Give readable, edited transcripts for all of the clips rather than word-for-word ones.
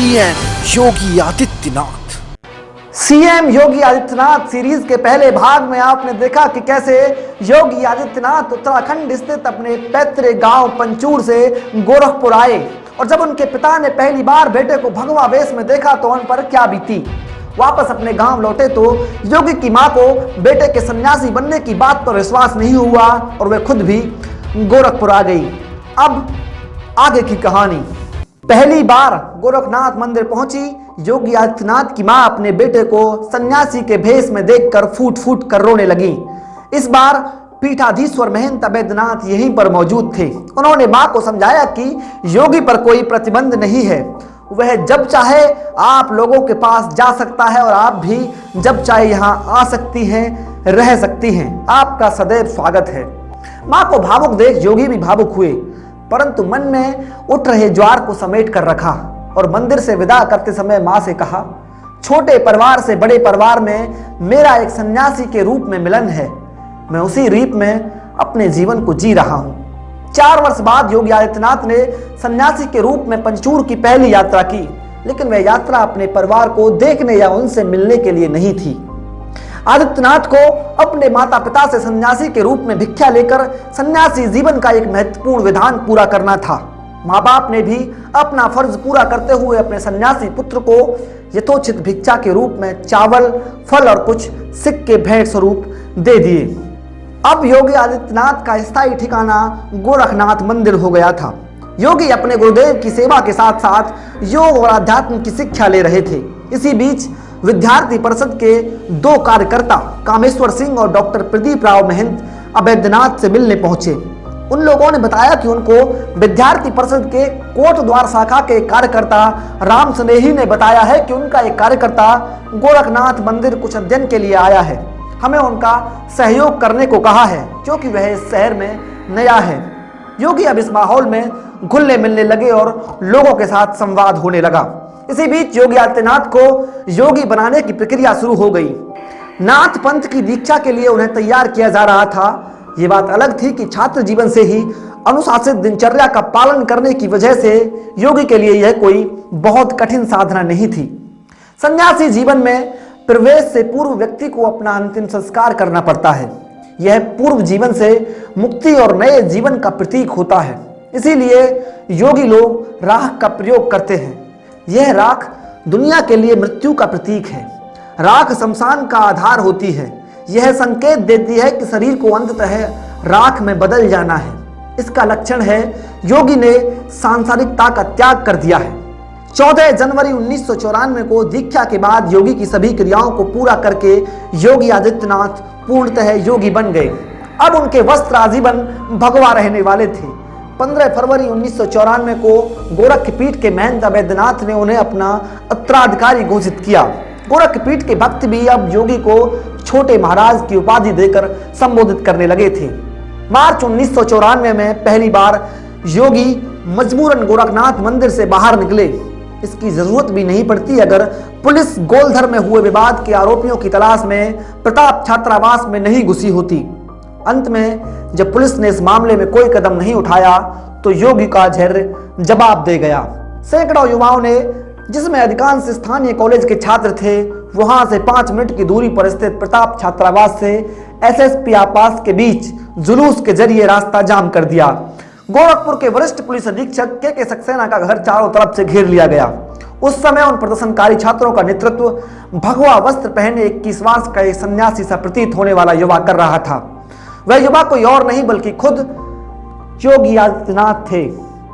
CM Yogi Adityanath. CM Yogi Adityanath series के पहले भाग में आपने देखा कि कैसे योगी आदित्यनाथ उत्तराखंड स्थित अपने पैतृक गांव पंचूर से गोरखपुर आए और जब उनके पिता ने पहली बार बेटे को भगवा वेश में देखा तो उन पर क्या बीती। वापस अपने गांव लौटे तो योगी की मां को बेटे के सन्यासी बनने की बात पर विश्वास नहीं हुआ और वे खुद भी गोरखपुर आ गई। अब आगे की कहानी। पहली बार गोरखनाथ मंदिर पहुंची योगी आदित्यनाथ की मां अपने बेटे को सन्यासी के भेष में देखकर फूट फूट कर रोने लगी। इस बार पीठाधीश्वर महंत अवैधनाथ यहीं पर मौजूद थे। उन्होंने मां को समझाया कि योगी पर कोई प्रतिबंध नहीं है, वह जब चाहे आप लोगों के पास जा सकता है और आप भी जब चाहे यहाँ आ सकती हैं, रह सकती हैं। आपका सदैव स्वागत है। मां को भावुक देख योगी भी भावुक हुए, परंतु मन में उठ रहे ज्वार को समेट कर रखा और मंदिर से विदा करते समय मां से कहा, छोटे परिवार से बड़े परिवार में मेरा एक सन्यासी के रूप में मिलन है। मैं उसी रीत में अपने जीवन को जी रहा हूं। 4 वर्ष बाद योगी आदित्यनाथ ने सन्यासी के रूप में पंचूर की पहली यात्रा की, लेकिन वह यात्रा अपने परिवार को देखने या उनसे मिलने के लिए नहीं थी। आदित्यनाथ को अपने माता पिता से सन्यासी के रूप में भिक्षा लेकर सन्यासी जीवन का एक महत्वपूर्ण विधान पूरा करना था। माँ बाप ने भी अपना फर्ज पूरा करते हुए अपने सन्यासी पुत्र को यथोचित भिक्षा के रूप में चावल, फल और कुछ सिक्के भेंट स्वरूप दे दिए। अब योगी आदित्यनाथ का स्थायी ठिकाना गोरखनाथ मंदिर हो गया था। योगी अपने गुरुदेव की सेवा के साथ साथ योग और आध्यात्म की शिक्षा ले रहे थे। इसी बीच विद्यार्थी परिषद के 2 कार्यकर्ता कामेश्वर सिंह और डॉक्टर प्रदीप राव महंत अवैधनाथ से मिलने पहुंचे। उन लोगों ने बताया कि उनको विद्यार्थी परिषद के कोटद्वार शाखा के कार्यकर्ता राम स्नेही ने बताया है कि उनका एक कार्यकर्ता गोरखनाथ मंदिर कुछ अध्ययन के लिए आया है। हमें उनका सहयोग करने को कहा है क्योंकि वह इस शहर में नया है। योगी अब इस माहौल में घुलने मिलने लगे और लोगों के साथ संवाद होने लगा। इसी बीच योगी आदित्यनाथ को योगी बनाने की प्रक्रिया शुरू हो गई। नाथ पंथ की दीक्षा के लिए उन्हें तैयार किया जा रहा था। ये बात अलग थी कि छात्र जीवन से ही अनुशासित दिनचर्या का पालन करने की वजह से योगी के लिए यह कोई बहुत कठिन साधना नहीं थी। सन्यासी जीवन में प्रवेश से पूर्व व्यक्ति को अपना अंतिम संस्कार करना पड़ता है। यह पूर्व जीवन से मुक्ति और नए जीवन का प्रतीक होता है। इसीलिए योगी लोग राख का प्रयोग करते हैं। यह राख दुनिया के लिए मृत्यु का प्रतीक है। राख शमशान का आधार होती है। यह संकेत देती है कि शरीर को अंततः राख में बदल जाना है। इसका लक्षण है योगी ने सांसारिकता का त्याग कर दिया है। 14 जनवरी 1994 को दीक्षा के बाद योगी की सभी क्रियाओं को पूरा करके योगी आदित्यनाथ पूर्णतः योगी बन गए। अब उनके वस्त्र आजीवन भगवा रहने वाले थे। 15 फरवरी 1994 को गोरखपीठ के महंत अवैधनाथ ने उन्हें अपना उत्तराधिकारी घोषित किया। गोरखपीठ के भक्त भी अब योगी को छोटे महाराज की उपाधि देकर संबोधित करने लगे थे। मार्च 1994 में पहली बार योगी मजबूरन गोरखनाथ मंदिर से बाहर निकले। इसकी जरूरत भी नहीं पड़ती अगर पुलिस गोलधर में हुए विवाद के आरोपियों की तलाश में प्रताप छात्रावास में नहीं घुसी होती। अंत में जब पुलिस ने इस मामले में कोई कदम नहीं उठाया तो योगी का धैर्य जवाब दे गया। सैकड़ों युवाओं ने, जिसमें अधिकांश स्थानीय कॉलेज के छात्र थे, वहां से 5 मिनट की दूरी पर स्थित प्रताप छात्रावास से एसएसपी आपास के बीच जुलूस के जरिए रास्ता जाम कर दिया। गोरखपुर के वरिष्ठ पुलिस अधीक्षक के सक्सेना का घर चारों तरफ से घेर लिया गया। उस समय उन प्रदर्शनकारी छात्रों का नेतृत्व भगवा वस्त्र पहने 21 वर्ष का एक सन्यासी सा प्रतीत होने वाला युवा कर रहा था। वह युवा कोई और नहीं बल्कि खुद योगी आदित्यनाथ थे।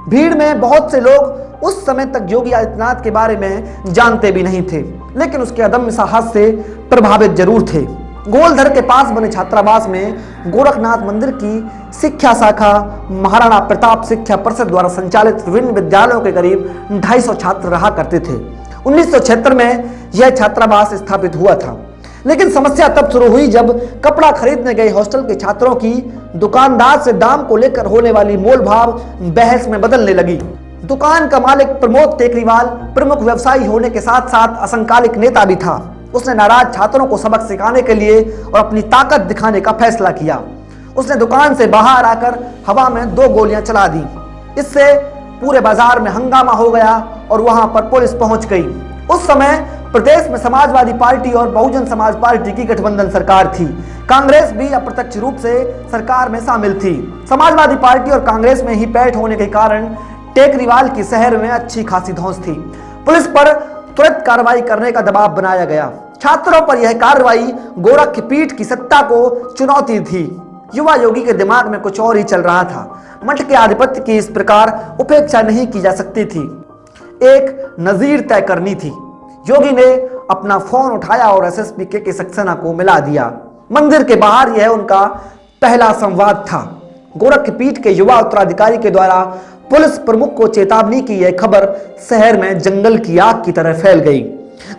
भीड़ में बहुत से लोग उस समय तक योगी आदित्यनाथ के बारे में जानते भी नहीं थे, लेकिन उसके अदम्य साहस से प्रभावित जरूर थे। गोलधर के पास बने छात्रावास में गोरखनाथ मंदिर की शिक्षा शाखा महाराणा प्रताप शिक्षा परिषद द्वारा संचालित विभिन्न विद्यालयों के करीब 250 छात्र रहा करते थे। 1976 में यह छात्रावास स्थापित हुआ था, लेकिन समस्या तब शुरू हुई जब कपड़ा खरीदने गए हॉस्टल के छात्रों की दुकानदार से दाम को लेकर होने वाली मोलभाव बहस में बदलने लगी। दुकान का मालिक प्रमोद टेकरीवाल प्रमुख व्यवसायी होने के साथ साथ असंकालिक नेता भी था। उसने नाराज छात्रों को सबक सिखाने के लिए और अपनी ताकत दिखाने का फैसला किया। उसने दुकान से बाहर आकर हवा में 2 गोलियां चला दी। इससे पूरे बाजार में हंगामा हो गया और वहां पर पुलिस पहुंच गई। उस समय प्रदेश में समाजवादी पार्टी और बहुजन समाज पार्टी की गठबंधन सरकार थी। कांग्रेस भी अप्रत्यक्ष रूप से सरकार में शामिल थी। समाजवादी पार्टी और कांग्रेस में ही पैठ होने के कारण टेकरीवाल की शहर में अच्छी खासी धौंस थी। पुलिस पर तुरंत कार्रवाई करने का दबाव बनाया गया। छात्रों पर यह कार्रवाई गोरखपीठ की सत्ता को चुनौती थी। युवा योगी के दिमाग में कुछ और ही चल रहा था। मठ के आधिपत्य की इस प्रकार उपेक्षा नहीं की जा सकती थी, एक नजीर तय करनी थी। योगी ने अपना फोन उठाया और एसएसपी के सक्सेना को मिला दिया। मंदिर के बाहर यह उनका पहला संवाद था। गोरखपीठ के युवा उत्तराधिकारी के द्वारा पुलिस प्रमुख को चेतावनी की यह खबर शहर में जंगल की आग की तरह फैल गई।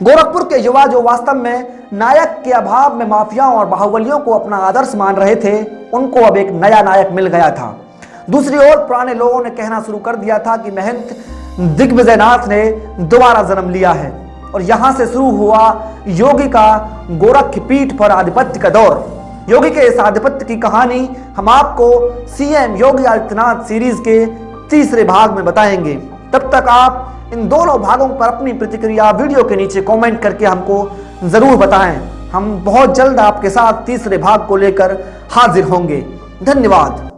गोरखपुर के युवा जो वास्तव में नायक के अभाव में माफियाओं और बाहुबलियों को अपना आदर्श मान रहे थे, उनको अब एक नया नायक मिल गया था। दूसरी ओर पुराने लोगों ने कहना शुरू कर दिया था कि महंत दिग्विजयनाथ ने दोबारा जन्म लिया है और यहां से शुरू हुआ योगी का गोरखपीठ पर आधिपत्य का दौर। योगी के इस आधिपत्य की कहानी हम आपको सीएम योगी आदित्यनाथ सीरीज के तीसरे भाग में बताएंगे। तब तक आप इन दोनों भागों पर अपनी प्रतिक्रिया वीडियो के नीचे कमेंट करके हमको जरूर बताएं। हम बहुत जल्द आपके साथ तीसरे भाग को लेकर हाजिर होंगे। धन्यवाद।